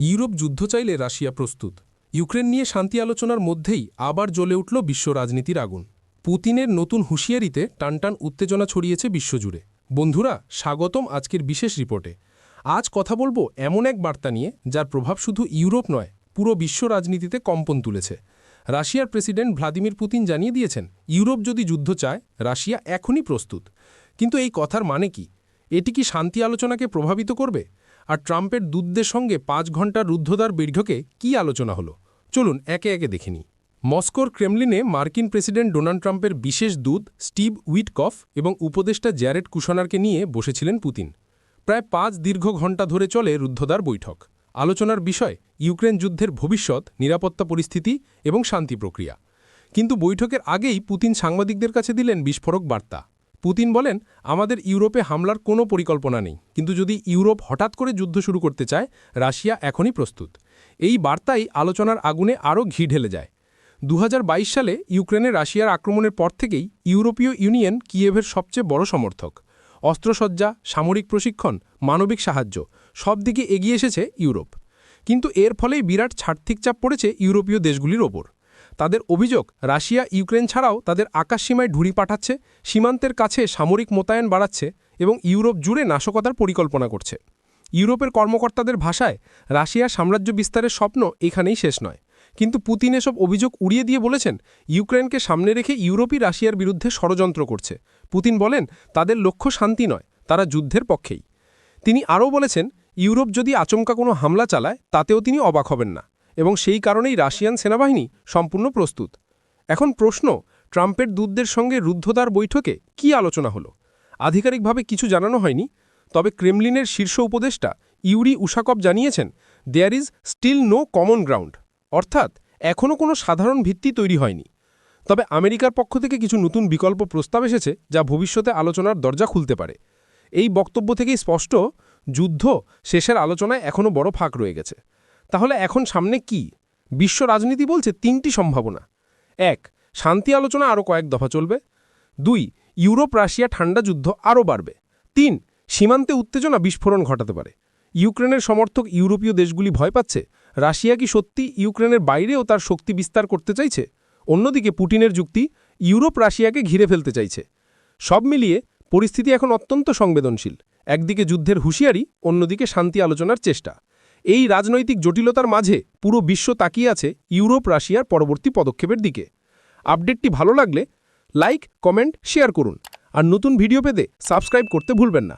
Europe যুদ্ধ চাইলে Russia প্রস্তুত। ইউক্রেন নিয়ে শান্তি আলোচনার মধ্যেই আবার জ্বলে উঠল বিশ্ব রাজনীতির আগুন। পুতিনের নতুন হুঁশিয়ারিতে টানটান উত্তেজনা ছড়িয়েছে বিশ্বজুড়ে। বন্ধুরা, স্বাগতম আজকের বিশেষ রিপোর্টে। আজ কথা বলবো এমন এক বার্তা নিয়ে যার প্রভাব শুধু ইউরোপ নয়, পুরো বিশ্ব রাজনীতিতে কম্পন তুলেছে। রাশিয়ার প্রেসিডেন্ট ভ্লাদিমির পুতিন জানিয়ে দিয়েছেন, ইউরোপ যদি যুদ্ধ চায়, রাশিয়া এখনই প্রস্তুত। কিন্তু এই কথার মানে কি? এটি কি শান্তি আলোচনাকে প্রভাবিত করবে? আর ট্রাম্পের দূতদের সঙ্গে ৫ ঘণ্টার রুদ্ধদ্বার বৈঠকে কী আলোচনা হলো, চলুন একে একে দেখে নিই। মস্কোর ক্রেমলিনে মার্কিন প্রেসিডেন্ট ডোনাল্ড ট্রাম্পের বিশেষ দূত স্টিভ উইটকফ এবং উপদেষ্টা জ্যারেড কুশনারকে নিয়ে বসেছিলেন পুতিন। প্রায় ৫ দীর্ঘ ঘণ্টা ধরে চলে রুদ্ধদ্বার বৈঠক। আলোচনার বিষয় ইউক্রেন যুদ্ধের ভবিষ্যৎ, নিরাপত্তা পরিস্থিতি এবং শান্তি প্রক্রিয়া। কিন্তু বৈঠকের আগেই পুতিন সাংবাদিকদের কাছে দিলেন বিস্ফোরক বার্তা। পুতিন বলেন, আমাদের ইউরোপে হামলার কোনো পরিকল্পনা নেই, কিন্তু যদি ইউরোপ হঠাৎ করে যুদ্ধ শুরু করতে চায়, রাশিয়া এখনই প্রস্তুত। এই বার্তাই আলোচনার আগুনে আরও ঘি ঢেলে যায়। ২০২২ সালে ইউক্রেনে রাশিয়ার আক্রমণের পর থেকেই ইউরোপীয় ইউনিয়ন কিয়েভের সবচেয়ে বড় সমর্থক। অস্ত্রসজ্জা, সামরিক প্রশিক্ষণ, মানবিক সাহায্য সব দিকে এগিয়ে এসেছে ইউরোপ। কিন্তু এর ফলেই বিরাট আর্থিক চাপ পড়েছে ইউরোপীয় দেশগুলির ওপর। তাদের অভিযোগ, রাশিয়া ইউক্রেন ছাড়াও তাদের আকাশসীমায় ঢুড়ি পাঠাচ্ছে, সীমান্তের কাছে সামরিক মোতায়েন বাড়াচ্ছে এবং ইউরোপ জুড়ে নাশকতার পরিকল্পনা করছে। ইউরোপের কর্মকর্তাদের ভাষায়, রাশিয়ার সাম্রাজ্য বিস্তারের স্বপ্ন এখানেই শেষ নয়। কিন্তু পুতিন এসব অভিযোগ উড়িয়ে দিয়ে বলেছেন, ইউক্রেনকে সামনে রেখে ইউরোপই রাশিয়ার বিরুদ্ধে ষড়যন্ত্র করছে। পুতিন বলেন, তাদের লক্ষ্য শান্তি নয়, তারা যুদ্ধের পক্ষেই। তিনি আরও বলেছেন, ইউরোপ যদি আচমকা কোনো হামলা চালায়, তাতেও তিনি অবাক হবেন না, এবং সেই কারণেই রাশিয়ান সেনাবাহিনী সম্পূর্ণ প্রস্তুত। এখন প্রশ্ন, ট্রাম্পের দূতদের সঙ্গে রুদ্ধদ্বার বৈঠকে কী আলোচনা হলো? আধিকারিকভাবে কিছু জানানো হয়নি, তবে ক্রেমলিনের শীর্ষ উপদেষ্টা ইউরি উশাকভ জানিয়েছেন, there is still no common ground, অর্থাৎ এখনও কোনো সাধারণ ভিত্তি তৈরি হয়নি। তবে আমেরিকার পক্ষ থেকে কিছু নতুন বিকল্প প্রস্তাব এসেছে, যা ভবিষ্যতে আলোচনার দরজা খুলতে পারে। এই বক্তব্য থেকেই স্পষ্ট, যুদ্ধ শেষের আলোচনায় এখনও বড় ফাঁক রয়ে গেছে। তাহলে এখন সামনে কি? বিশ্ব রাজনীতি বলছে ৩টি সম্ভাবনা। ১. শান্তি আলোচনা আরও কয়েক দফা চলবে। ২. ইউরোপ রাশিয়া ঠান্ডা যুদ্ধ আরও বাড়বে। ৩. সীমান্তে উত্তেজনা বিস্ফোরণ ঘটাতে পারে। ইউক্রেনের সমর্থক ইউরোপীয় দেশগুলি ভয় পাচ্ছে, রাশিয়া কি সত্যি ইউক্রেনের বাইরেও তার শক্তি বিস্তার করতে চাইছে? অন্যদিকে পুটিনের যুক্তি, ইউরোপ রাশিয়াকে ঘিরে ফেলতে চাইছে। সব মিলিয়ে পরিস্থিতি এখন অত্যন্ত সংবেদনশীল। একদিকে যুদ্ধের হুঁশিয়ারি, অন্যদিকে শান্তি আলোচনার চেষ্টা। এই রাজনৈতিক জটিলতার মাঝে পুরো বিশ্ব তাকিয়ে আছে ইউরোপ রাশিয়ার পরবর্তী পদক্ষেপের দিকে। আপডেটটি ভালো লাগলে লাইক, কমেন্ট, শেয়ার করুন। আর নতুন ভিডিও পেতে সাবস্ক্রাইব করতে ভুলবেন না।